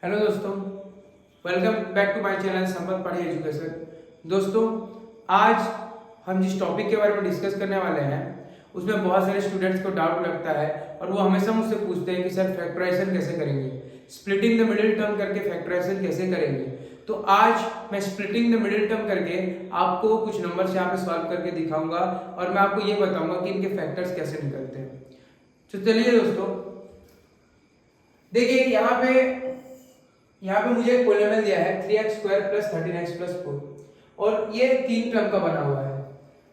Hello दोस्तों, welcome back to my channel Sampat पढ़ी education. दोस्तों, आज हम जिस टॉपिक के बारे में डिस्कस करने वाले हैं उसमें बहुत सारे स्टूडेंट्स को डाउट लगता है और वो हमेशा मुझसे पूछते हैं कि सर फैक्टराइजेशन कैसे करेंगे, स्प्लिटिंग द मिडिल टर्म करके फैक्टराइजेशन कैसे करेंगे। तो आज मैं स्प्लिटिंग द मिडिल टर्म करके आपको कुछ नंबर्स यहाँ पे सॉल्व करके दिखाऊंगा और मैं आपको ये बताऊंगा कि इनके फैक्टर्स कैसे निकलते हैं। तो चलिए दोस्तों, देखिए यहाँ पे मुझे एक पॉलिनोमियल दिया है 3x² + 13x+4 और ये तीन टर्म का बना हुआ है।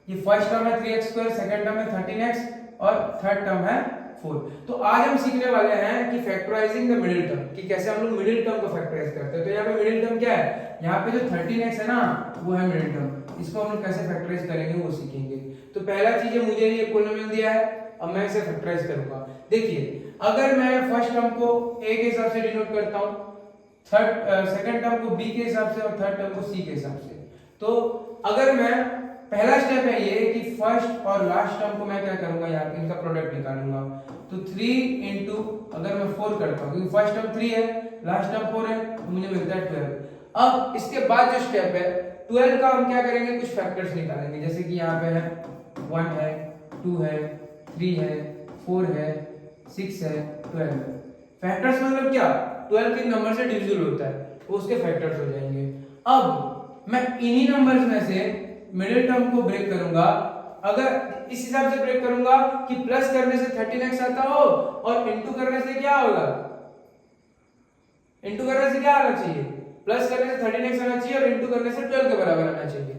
ये फर्स्ट टर्म है 3x², सेकंड टर्म है 13x और थर्ड टर्म है 4। तो आज हम सीखने वाले हैं कि फैक्टराइजिंग द मिडिल टर्म, कि कैसे हम लोग मिडिल टर्म को फैक्टराइज करते हैं। तो यहाँ पे मिडिल टर्म क्या है, यहाँ पे जो 13x है ना वो है मिडिल टर्म। इसको हम लोग कैसे फैक्टराइज करेंगे वो सीखेंगे। तो पहला चीज है, मुझे ये पॉलिनोमियल दिया है, अब मैं इसे फैक्टराइज करूंगा। देखिए, अगर मैं फर्स्ट टर्म को a के हिसाब से डिनोट करता हूं, सेकंड टर्म को b के हिसाब से और थर्ड टर्म को c के हिसाब से, तो अगर मैं पहला स्टेप है ये कि फर्स्ट और लास्ट टर्म को मैं क्या करूंगा, यार इनका प्रोडक्ट निकालूंगा। तो 3 इंटू अगर मैं 4 करता हूं, क्योंकि फर्स्ट टर्म 3 है, लास्ट टर्म 4 है, तो मुझे मिलता है 12। अब इसके बाद जो स्टेप है 12 का हम क्या करेंगे, कुछ फैक्टर्स निकालेंगे। जैसे कि यहाँ पे है 1 है, 2 है, 3 है, 4 है, 6 है, 12 है। फैक्टर्स मतलब क्या, 12 किन नंबर से डिविजिबल होता है तो उसके फैक्टर्स हो जाएंगे। अब मैं इन्हीं नंबर्स में से मिडिल टर्म को ब्रेक करूंगा। अगर इस हिसाब से ब्रेक करूंगा कि प्लस करने से 13x आता हो और इनटू करने से क्या होगा, इनटू करने से क्या आना चाहिए, प्लस करने से 13x आना चाहिए और इनटू करने से 12 के बराबर आना चाहिए।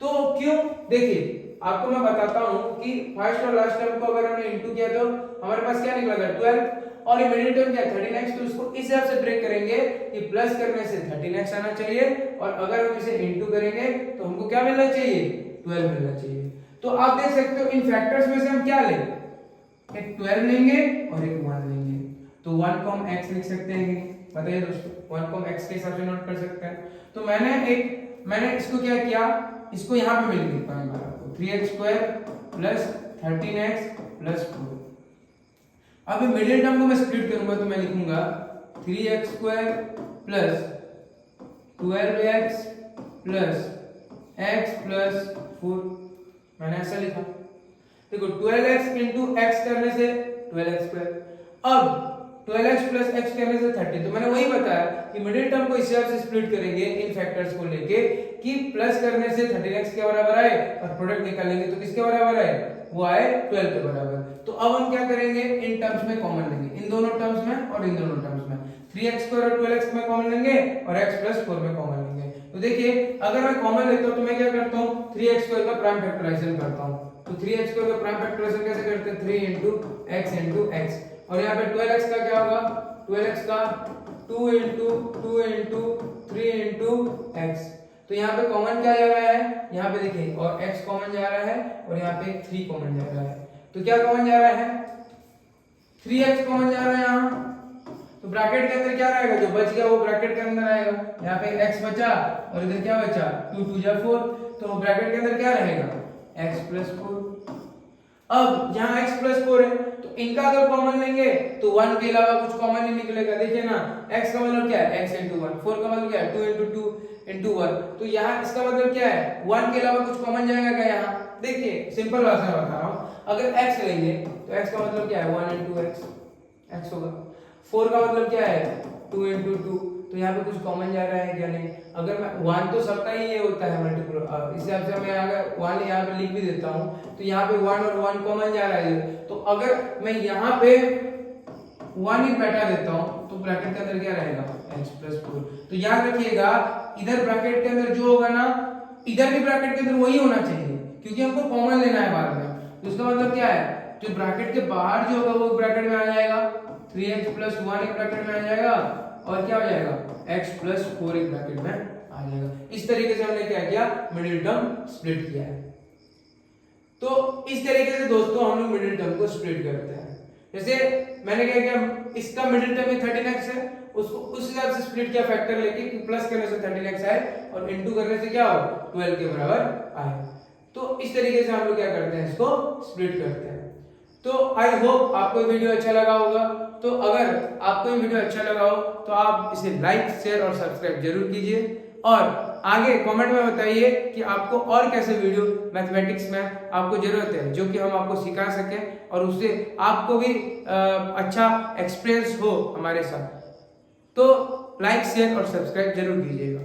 तो क्यों, देखिए आपको मैं बताता हूं कि फर्स्ट और लास्ट टर्म को अगर हमने इनटू किया तो हमारे पास क्या निकला था 12, और ये मिडिल टर्म क्या है 13x। तो इसको इस हिसाब से ब्रेक करेंगे कि प्लस करने से 13x आना चाहिए और अगर हम इसे इनटू करेंगे तो हमको क्या मिलना चाहिए, 12 मिलना चाहिए। तो आप देख सकते हो इन फैक्टर्स में से हम क्या लें, एक 12 लेंगे और एक 1 लेंगे। तो 1 को हम x लिख सकते हैं, बताइए दोस्तों, 1 को हम x के हिसाब से नोट कर सकते हैं। तो मैंने इसको क्या किया, इसको यहाँ पे मैं लिख देता हूं आपको 3x² + 13x+4। अब मिडिल टर्म को मैं स्प्लिट करूंगा तो मैं लिखूंगा 3x² + 12x + x+4। मैंने ऐसा लिखा। देखो 12x × x करने से 12x², अब 12x + x करने से 30। तो मैंने वही बताया कि मिडिल टर्म को इस हिसाब से स्प्लिट करेंगे इन फैक्टर्स को लेके कि प्लस करने से 13x के बराबर आए और प्रोडक्ट निकालेंगे तो किसके बराबर आए, वो आए 12 के बराबर। तो अब हम क्या करेंगे, इन टर्म्स में कॉमन लेंगे, इन दोनों टर्म्स में और इन दोनों टर्म्स में। 3x² और 12x में कॉमन लेंगे और x+4 में कॉमन लेंगे। तो देखिए अगर मैं कॉमन लेता हूं तो मैं क्या करता हूं, 3x² का प्राइम फैक्टराइजेशन करता हूं। तो 3x² का प्राइम फैक्टराइजेशन कैसे करते हैं, 3 × x × x। और यहाँ पे 12x का क्या होगा, 12x का 2 × 2 × 3 × x। तो यहाँ पे कॉमन क्या जा रहा है, यहाँ पे देखिए, और x कॉमन जा रहा है और यहाँ पे 3 कॉमन जा रहा है। तो क्या कॉमन जा रहा है, 3x कॉमन जा रहा है यहाँ। तो ब्रैकेट के अंदर क्या रहेगा, जो बच गया वो ब्रैकेट के अंदर आएगा। यहाँ पे x बचा और इधर क्या बचा, 2 × 2 = 4। तो ब्रैकेट के अंदर क्या रहेगा, x+4। अब यहाँ x+4 है तो इनका अगर कॉमन लेंगे तो 1 के अलावा कुछ कॉमन नहीं निकलेगा। देखिए ना, x का मतलब क्या है, x × 1, 4 का मतलब क्या है, 2 × 2 × 1। तो यहाँ इसका मतलब क्या है, 1 के अलावा कुछ कॉमन जाएगा क्या यहाँ। देखिए सिंपल भाषा में बता रहा हूँ, अगर x लेंगे तो x का मतलब क्या है, 1 × x, x होगा। 4 का मतलब क्या है, 2 × 2। तो यहाँ पे कुछ कॉमन जा रहा है क्या, नहीं। अगर मैं 1 तो सबका ही ये होता है मल्टीपल, इस हिसाब से मैं अगर 1 यहाँ पे लिख भी देता हूँ तो यहाँ पे 1 और 1 कॉमन जा रहा है। तो अगर मैं यहाँ पे 1 ही बैठा देता हूँ तो ब्रैकेट के अंदर क्या रहेगा, x+4। तो याद रखिएगा, इधर ब्रैकेट के अंदर जो होगा ना, इधर भी ब्रैकेट के अंदर वही होना चाहिए, क्योंकि हमको कॉमन लेना है बाद में। तो इसका मतलब क्या है, जो ब्रैकेट के बाहर जो होगा वो ब्रैकेट में आ जाएगा, 3x + 1 एक ब्रैकेट में आ जाएगा और क्या हो जाएगा, x+4 एक ब्रैकेट में आ जाएगा। इस तरीके से हमने क्या किया, मिडिल टर्म स्प्लिट किया है। तो इस तरीके से दोस्तों हम लोग मिडिल टर्म को स्प्लिट करते हैं। जैसे मैंने क्या किया, इसका मिडिल टर्म में 13x है, उसको उस हिसाब से स्प्लिट किया फैक्टर लेके कि प्लस करने से 13x आए और इनटू करने से क्या हो, 12 के बराबर आए। तो इस तरीके से हम लोग क्या करते हैं, इसको स्प्लिट करते हैं। तो आई होप आपको वीडियो अच्छा लगा होगा। तो अगर आपको ये वीडियो अच्छा लगा हो तो आप इसे लाइक शेयर और सब्सक्राइब जरूर कीजिए और आगे कमेंट में बताइए कि आपको और कैसे वीडियो मैथमेटिक्स में आपको जरूरत है जो कि हम आपको सिखा सकें और उससे आपको भी अच्छा एक्सपीरियंस हो हमारे साथ। तो लाइक शेयर और सब्सक्राइब जरूर कीजिएगा।